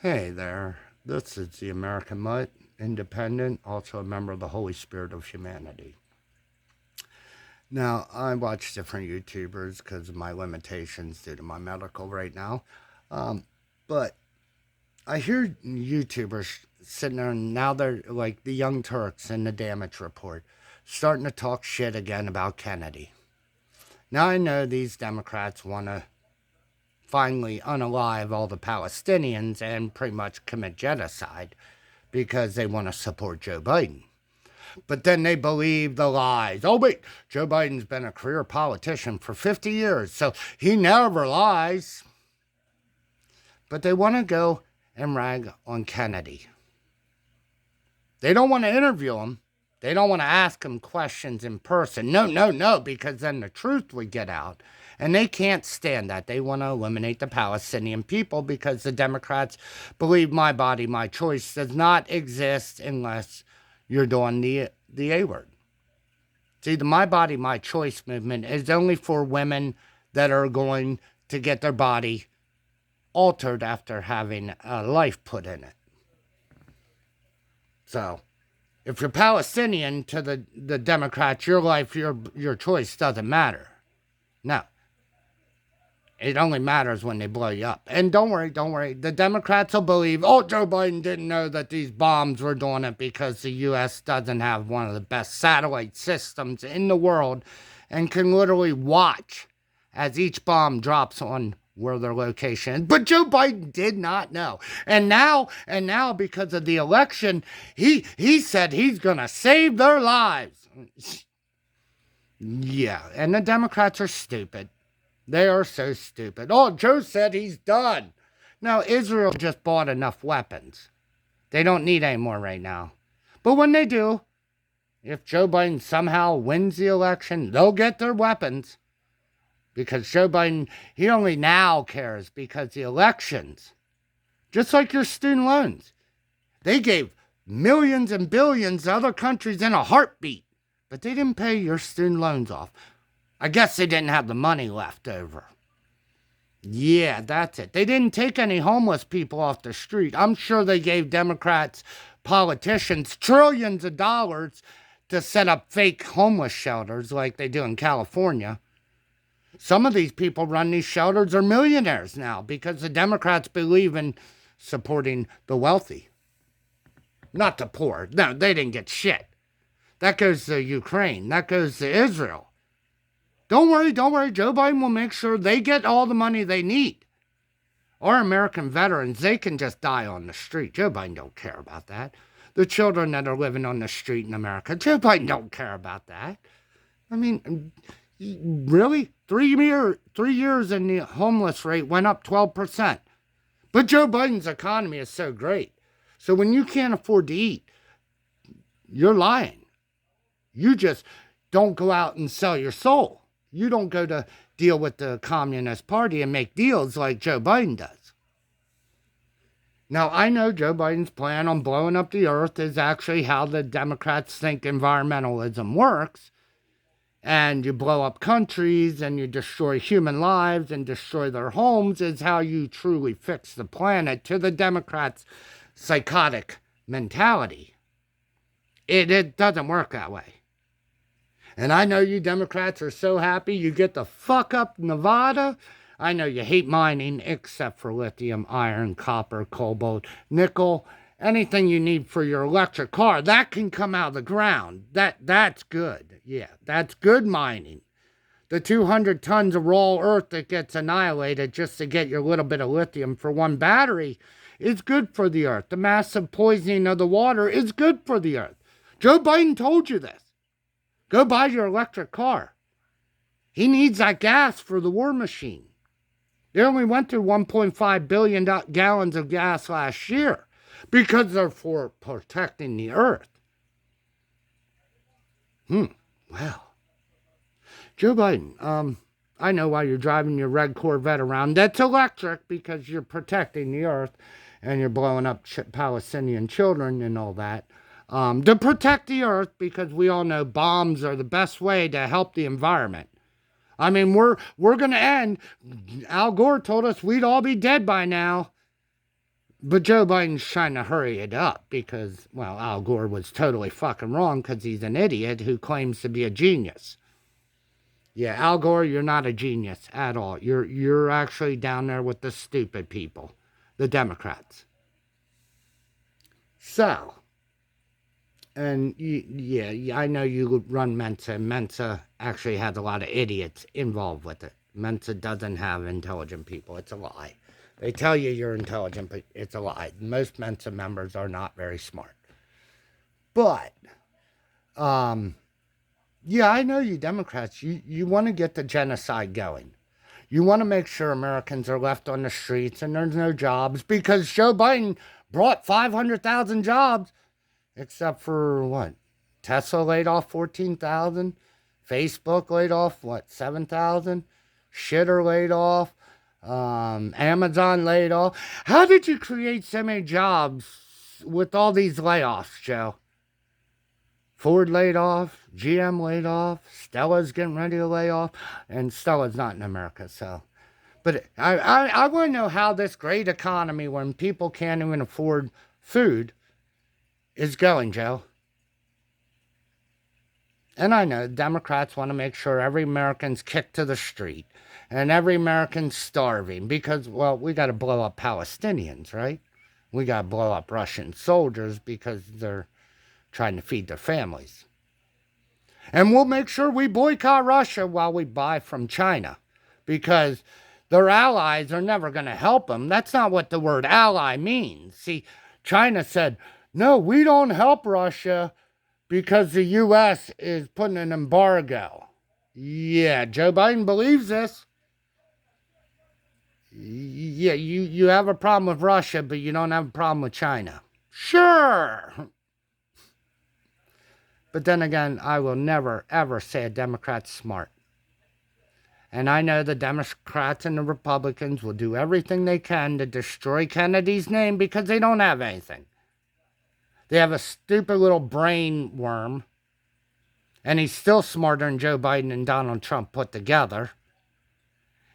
Hey there, this is the American Mutt, independent, also a member of the Holy Spirit of Humanity. Now, I watch different YouTubers because of my limitations due to my medical right now. But I hear YouTubers sitting there, and now they're like the Young Turks in the Damage Report, starting to talk shit again about Kennedy. Now, I know these Democrats want to finally unalive all the Palestinians and pretty much commit genocide because they want to support Joe Biden. But then they believe the lies. Oh, wait, Joe Biden's been a career politician for 50 years, so he never lies. But they want to go and rag on Kennedy. They don't want to interview him. They don't want to ask him questions in person. No, because then the truth would get out. And they can't stand that. They want to eliminate the Palestinian people because the Democrats believe my body, my choice does not exist unless you're doing the A word. See, the My Body, My Choice movement is only for women that are going to get their body altered after having a life put in it. So, if you're Palestinian, to the Democrats, your life, your choice doesn't matter. No. It only matters when they blow you up. And don't worry. The Democrats will believe, oh, Joe Biden didn't know that these bombs were doing it because the U.S. doesn't have one of the best satellite systems in the world and can literally watch as each bomb drops on where their location is. But Joe Biden did not know. And now, because of the election, he said he's going to save their lives. Yeah, and the Democrats are stupid. They are so stupid. Oh, Joe said he's done. No, Israel just bought enough weapons. They don't need any more right now. But when they do, if Joe Biden somehow wins the election, they'll get their weapons. Because Joe Biden, he only now cares because the elections, just like your student loans, they gave millions and billions to other countries in a heartbeat. But they didn't pay your student loans off. I guess they didn't have the money left over. Yeah, that's it. They didn't take any homeless people off the street. I'm sure they gave Democrats, politicians, trillions of dollars to set up fake homeless shelters like they do in California. Some of these people run these shelters are millionaires now because the Democrats believe in supporting the wealthy. Not the poor. No, they didn't get shit. That goes to Ukraine. That goes to Israel. Don't worry. Joe Biden will make sure they get all the money they need. Our American veterans, they can just die on the street. Joe Biden don't care about that. The children that are living on the street in America, Joe Biden don't care about that. I mean, really? 3 years and the homeless rate went up 12%. But Joe Biden's economy is so great. So when you can't afford to eat, you're lying. You just don't go out and sell your soul. You don't go to deal with the Communist Party and make deals like Joe Biden does. Now, I know Joe Biden's plan on blowing up the earth is actually how the Democrats think environmentalism works. And you blow up countries and you destroy human lives and destroy their homes is how you truly fix the planet to the Democrats' psychotic mentality. It doesn't work that way. And I know you Democrats are so happy you get the fuck up Nevada. I know you hate mining except for lithium, iron, copper, cobalt, nickel, anything you need for your electric car. That can come out of the ground. That's good. Yeah, that's good mining. The 200 tons of raw earth that gets annihilated just to get your little bit of lithium for one battery is good for the earth. The massive poisoning of the water is good for the earth. Joe Biden told you this. Go buy your electric car. He needs that gas for the war machine. They only went through 1.5 billion gallons of gas last year because they're for protecting the earth. Well, Joe Biden, I know why you're driving your red Corvette around. That's electric because you're protecting the earth and you're blowing up Palestinian children and all that. To protect the earth, because we all know bombs are the best way to help the environment. I mean, we're going to end. Al Gore told us we'd all be dead by now. But Joe Biden's trying to hurry it up because, well, Al Gore was totally fucking wrong because he's an idiot who claims to be a genius. Yeah, Al Gore, you're not a genius at all. You're actually down there with the stupid people, the Democrats. So, and yeah, I know you run Mensa. Mensa actually has a lot of idiots involved with it. Mensa doesn't have intelligent people. It's a lie. They tell you you're intelligent, but it's a lie. Most Mensa members are not very smart. But, yeah, I know you Democrats. You want to get the genocide going. You want to make sure Americans are left on the streets and there's no jobs because Joe Biden brought 500,000 jobs, except for what? Tesla laid off 14,000. Facebook laid off, what, 7,000? Shitter laid off. Amazon laid off. How did you create so many jobs with all these layoffs, Joe? Ford laid off, GM laid off, Stella's getting ready to lay off, and Stella's not in America, so. But I want to know how this great economy, when people can't even afford food, is going, Joe. And I know Democrats want to make sure every American's kicked to the street and every American's starving because, well, we got to blow up Palestinians, right? We got to blow up Russian soldiers because they're trying to feed their families. And we'll make sure we boycott Russia while we buy from China because their allies are never going to help them. That's not what the word ally means. See, China said, no, we don't help Russia because the U.S. is putting an embargo. Yeah, Joe Biden believes this. Yeah, you have a problem with Russia, but you don't have a problem with China. Sure. But then again, I will never, ever say a Democrat's smart. And I know the Democrats and the Republicans will do everything they can to destroy Kennedy's name because they don't have anything. They have a stupid little brain worm. And he's still smarter than Joe Biden and Donald Trump put together.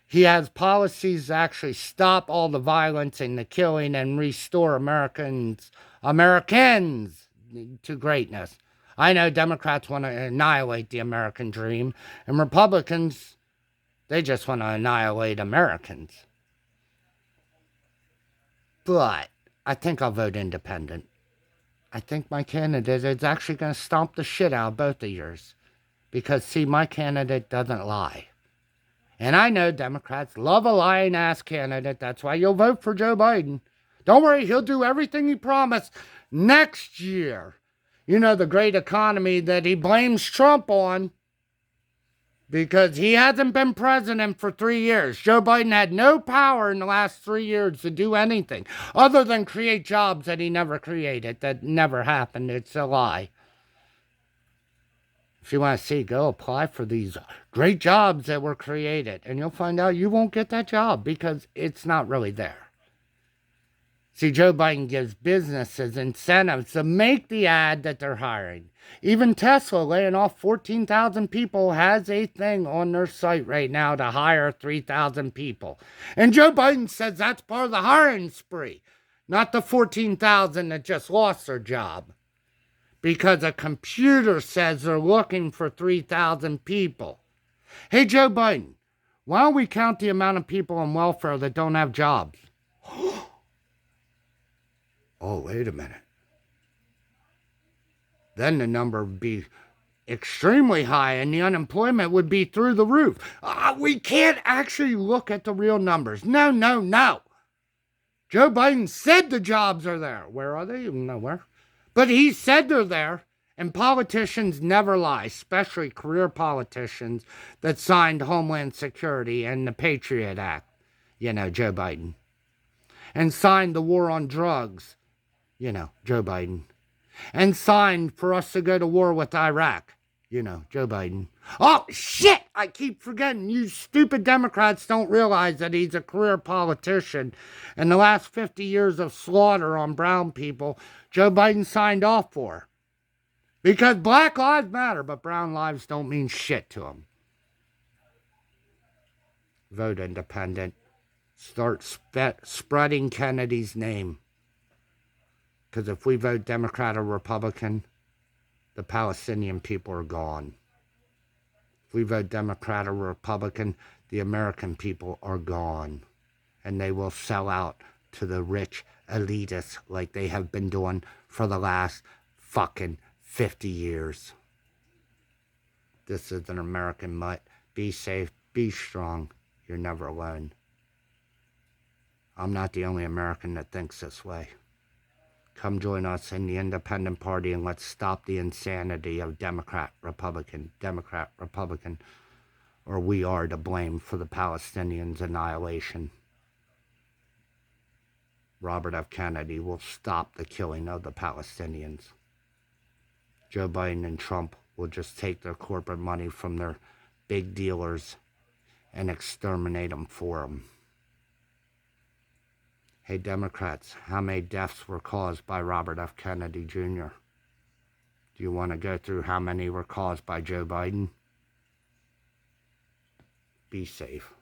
He has policies to actually stop all the violence and the killing and restore Americans to greatness. I know Democrats want to annihilate the American dream, and Republicans, they just want to annihilate Americans. But I think I'll vote independent. I think my candidate is actually going to stomp the shit out of both of yours. Because, see, my candidate doesn't lie. And I know Democrats love a lying-ass candidate. That's why you'll vote for Joe Biden. Don't worry, he'll do everything he promised next year. You know, the great economy that he blames Trump on because he hasn't been president for 3 years. Joe Biden had no power in the last 3 years to do anything other than create jobs that he never created, that never happened. It's a lie. If you want to see, go apply for these great jobs that were created, and you'll find out you won't get that job because it's not really there. See, Joe Biden gives businesses incentives to make the ad that they're hiring. Even Tesla, laying off 14,000 people, has a thing on their site right now to hire 3,000 people. And Joe Biden says that's part of the hiring spree, not the 14,000 that just lost their job. Because a computer says they're looking for 3,000 people. Hey, Joe Biden, why don't we count the amount of people on welfare that don't have jobs? Oh, wait a minute. Then the number would be extremely high and the unemployment would be through the roof. We can't actually look at the real numbers. No. Joe Biden said the jobs are there. Where are they? Nowhere. But he said they're there. And politicians never lie, especially career politicians that signed Homeland Security and the Patriot Act. You know, Joe Biden. And signed the war on drugs. You know, Joe Biden. And signed for us to go to war with Iraq. You know, Joe Biden. Oh, shit! I keep forgetting. You stupid Democrats don't realize that he's a career politician. And the last 50 years of slaughter on brown people, Joe Biden signed off for. Because black lives matter, but brown lives don't mean shit to him. Vote independent. Start spreading Kennedy's name. Because if we vote Democrat or Republican, the Palestinian people are gone. If we vote Democrat or Republican, the American people are gone. And they will sell out to the rich elitists like they have been doing for the last fucking 50 years. This is an American mutt. Be safe, be strong. You're never alone. I'm not the only American that thinks this way. Come join us in the Independent Party and let's stop the insanity of Democrat, Republican, or we are to blame for the Palestinians' annihilation. Robert F. Kennedy will stop the killing of the Palestinians. Joe Biden and Trump will just take their corporate money from their big dealers and exterminate them for them. Hey, Democrats, how many deaths were caused by Robert F. Kennedy Jr.? Do you want to go through how many were caused by Joe Biden? Be safe.